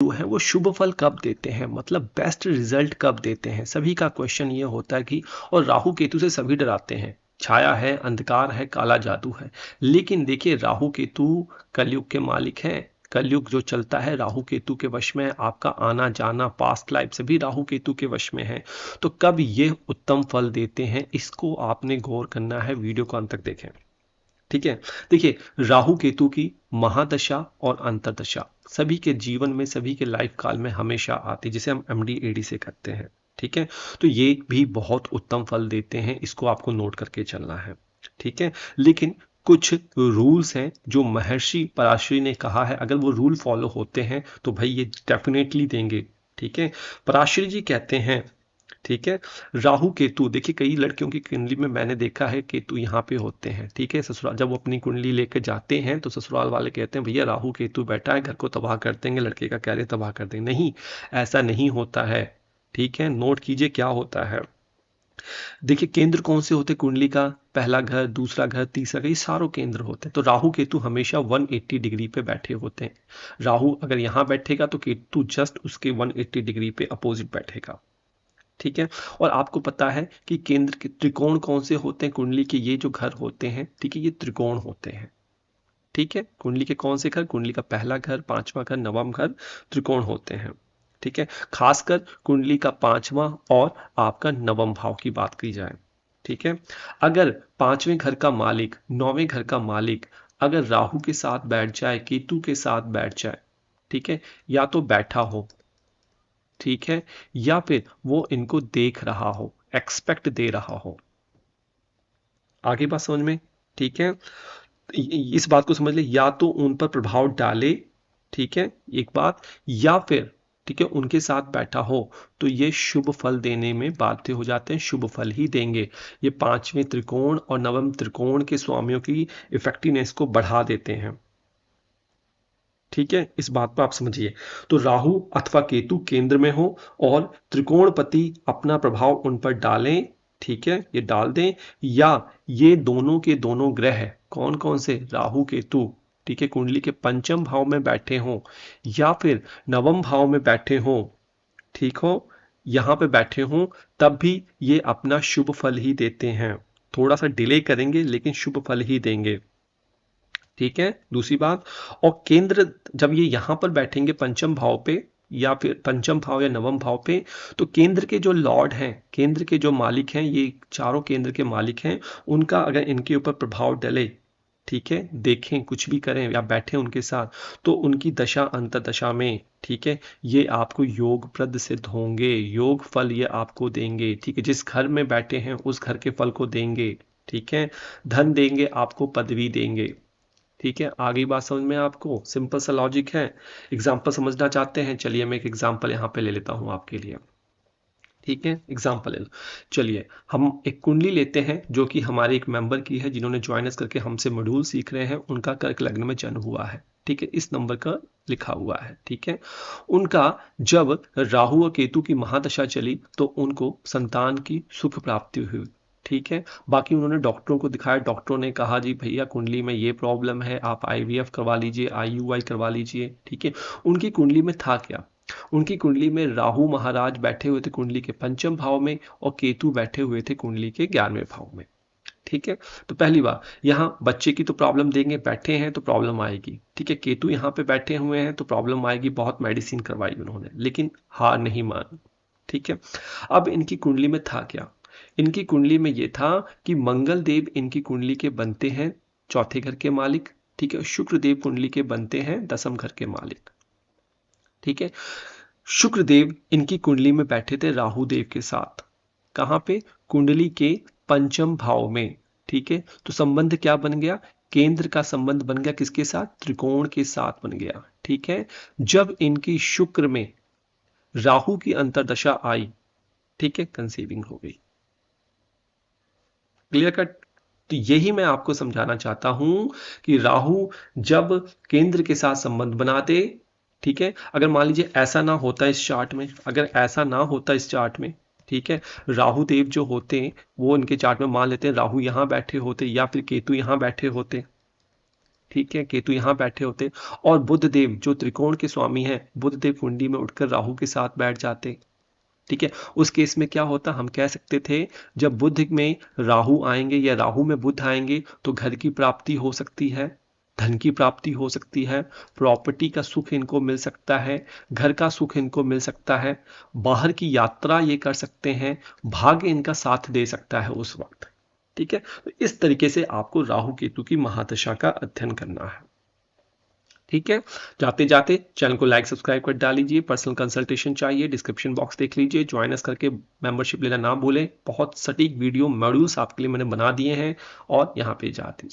जो है वो शुभ फल कब देते हैं, मतलब बेस्ट रिजल्ट कब देते हैं। सभी का क्वेश्चन ये होता है कि, और राहु केतु से सभी डराते हैं, छाया है, अंधकार है, काला जादू है। लेकिन देखिए राहु केतु कलयुग के मालिक हैं। कलयुग जो चलता है राहु केतु के वश में, आपका आना जाना पास्ट लाइफ से भी राहु केतु के वश में है। तो कब ये उत्तम फल देते हैं, इसको आपने गौर करना है, वीडियो को अंत तक देखें। ठीक है, देखिए राहु केतु की महादशा और अंतरदशा सभी के जीवन में, सभी के लाइफ काल में हमेशा आती है, जिसे हम एमडी एडी से करते हैं। ठीक है, तो ये भी बहुत उत्तम फल देते हैं, इसको आपको नोट करके चलना है। ठीक है, लेकिन कुछ रूल्स हैं जो महर्षि पराशरी ने कहा है, अगर वो रूल फॉलो होते हैं तो भाई ये डेफिनेटली देंगे। ठीक है, पराशरी जी कहते हैं, ठीक है, राहु केतु, देखिए कई लड़कियों की कुंडली में मैंने देखा है केतु यहाँ पे होते हैं। ठीक है, ससुराल जब वो अपनी कुंडली लेकर जाते हैं तो ससुराल वाले कहते हैं भैया राहु केतु बैठा है, घर को तबाह कर देंगे, लड़के का कैरियर तबाह कर देंगे। नहीं, ऐसा नहीं होता है। ठीक है, नोट कीजिए क्या होता है। देखिए केंद्र कौन से होते कुंडली का, पहला घर, दूसरा घर, तीसरा घर, ये सारों केंद्र होते हैं। तो राहु केतु हमेशा 180 डिग्री पे बैठे होते हैं। राहु अगर यहाँ बैठेगा तो केतु जस्ट उसके 180 डिग्री पे अपोजिट बैठेगा। ठीक है, और आपको पता है कि केंद्र के त्रिकोण कौन से होते हैं कुंडली के, ये जो घर होते हैं, ठीक है, ये त्रिकोण होते हैं। ठीक है, कुंडली के कौन से घर, कुंडली का पहला घर, पांचवा घर, नवम घर त्रिकोण होते हैं। ठीक है, खासकर कुंडली का पांचवा और आपका नवम भाव की बात की जाए। ठीक है, अगर पांचवें घर का मालिक, नौवें घर का मालिक अगर राहु के साथ बैठ जाए, केतु के साथ बैठ जाए, ठीक है, या तो बैठा हो, ठीक है, या फिर वो इनको देख रहा हो, एक्सपेक्ट दे रहा हो। आगे बात समझ में? ठीक है, इस बात को समझ ले, या तो उन पर प्रभाव डाले, ठीक है, एक बात, या फिर ठीक है उनके साथ बैठा हो तो ये शुभ फल देने में बाध्य हो जाते हैं, शुभ फल ही देंगे। ये पांचवें त्रिकोण और नवम त्रिकोण के स्वामियों की इफेक्टिवनेस को बढ़ा देते हैं। ठीक है, इस बात पर आप समझिए। तो राहु अथवा केतु केंद्र में हो और त्रिकोणपति अपना प्रभाव उन पर डालें, ठीक है, ये डाल दें, या ये दोनों के दोनों ग्रह कौन कौन से, राहु केतु, ठीक है, कुंडली के पंचम भाव में बैठे हों या फिर नवम भाव में बैठे हों, ठीक हो, यहां पे बैठे हों, तब भी ये अपना शुभ फल ही देते हैं। थोड़ा सा डिले करेंगे लेकिन शुभ फल ही देंगे। ठीक है, दूसरी बात, और केंद्र जब ये यहां पर बैठेंगे पंचम भाव पे या फिर पंचम भाव या नवम भाव पे, तो केंद्र के जो लॉर्ड हैं, केंद्र के जो मालिक हैं, ये चारों केंद्र के मालिक हैं, उनका अगर इनके ऊपर प्रभाव डले, ठीक है, देखें कुछ भी करें या बैठे उनके साथ, तो उनकी दशा अंतरदशा में, ठीक है, ये आपको योगप्रद सिद्ध होंगे, योग फल ये आपको देंगे। ठीक है, जिस घर में बैठे हैं उस घर के फल को देंगे। ठीक है, धन देंगे आपको, पदवी देंगे। ठीक है, आगे बात समझ में आपको, सिंपल सा लॉजिक है। एग्जाम्पल समझना चाहते हैं, चलिए मैं एक एग्जाम्पल यहाँ पे ले लेता हूँ आपके लिए। ठीक है, एग्जाम्पल ले लो। चलिए हम एक कुंडली लेते हैं जो कि हमारे एक मेंबर की है, जिन्होंने ज्वाइन करके हमसे मॉड्यूल सीख रहे हैं, उनका कर्क लग्न में जन्म हुआ है। ठीक है, इस नंबर का लिखा हुआ है। ठीक है, उनका जब राहु और केतु की महादशा चली तो उनको संतान की सुख प्राप्ति हुई। ठीक है, बाकी उन्होंने डॉक्टरों को दिखाया, डॉक्टरों ने कहा जी भैया कुंडली में ये प्रॉब्लम है, आप आईवीएफ करवा लीजिए, आईयूआई करवा लीजिए। ठीक है, उनकी कुंडली में था क्या, उनकी कुंडली में राहु महाराज बैठे हुए थे कुंडली के पंचम भाव में और केतु बैठे हुए थे कुंडली के 11वें भाव में। ठीक है, तो पहली बार यहाँ बच्चे की तो प्रॉब्लम देंगे, बैठे हैं तो प्रॉब्लम आएगी। ठीक है, केतु यहाँ पे बैठे हुए हैं तो प्रॉब्लम आएगी, बहुत मेडिसिन करवाई उन्होंने लेकिन हार नहीं मानी। ठीक है, अब इनकी कुंडली में था क्या, इनकी कुंडली में ये था कि मंगल देव इनकी कुंडली के बनते हैं चौथे घर के मालिक। ठीक है, शुक्र देव कुंडली के बनते हैं दसम घर के मालिक। ठीक है, शुक्रदेव इनकी कुंडली में बैठे थे राहु देव के साथ, कहां पे, कुंडली के पंचम भाव में। ठीक है, तो संबंध क्या बन गया, केंद्र का संबंध बन गया किसके साथ, त्रिकोण के साथ बन गया। ठीक है, जब इनकी शुक्र में राहु की अंतरदशा आई, ठीक है, कंसीविंग हो गई। Clear cut. तो यही मैं आपको समझाना चाहता हूं कि राहु जब केंद्र के साथ संबंध बना दे, ठीक है, अगर मान लीजिए ऐसा ना होता इस चार्ट में, अगर ऐसा ना होता इस चार्ट में, ठीक है, राहु देव जो होते हैं वो इनके चार्ट में मान लेते हैं राहु यहां बैठे होते या फिर केतु यहां बैठे होते, ठीक है, केतु यहाँ बैठे होते और बुधदेव जो त्रिकोण के स्वामी हैं, बुधदेव कुंडी में उठकर राहु के साथ बैठ जाते। ठीक है, उस केस में क्या होता, हम कह सकते थे जब बुध में राहु आएंगे या राहु में बुध आएंगे तो घर की प्राप्ति हो सकती है, धन की प्राप्ति हो सकती है, प्रॉपर्टी का सुख इनको मिल सकता है, घर का सुख इनको मिल सकता है, बाहर की यात्रा ये कर सकते हैं, भाग्य इनका साथ दे सकता है उस वक्त। ठीक है, तो इस तरीके से आपको राहु केतु की महादशा का अध्ययन करना है। ठीक है, जाते जाते चैनल को लाइक सब्सक्राइब कर डालीजिए। पर्सनल कंसल्टेशन चाहिए, डिस्क्रिप्शन बॉक्स देख लीजिए, ज्वाइन अस करके मेंबरशिप लेना ना भूलें। बहुत सटीक वीडियो मॉड्यूल्स आपके लिए मैंने बना दिए हैं और यहाँ पे जा दीजिए।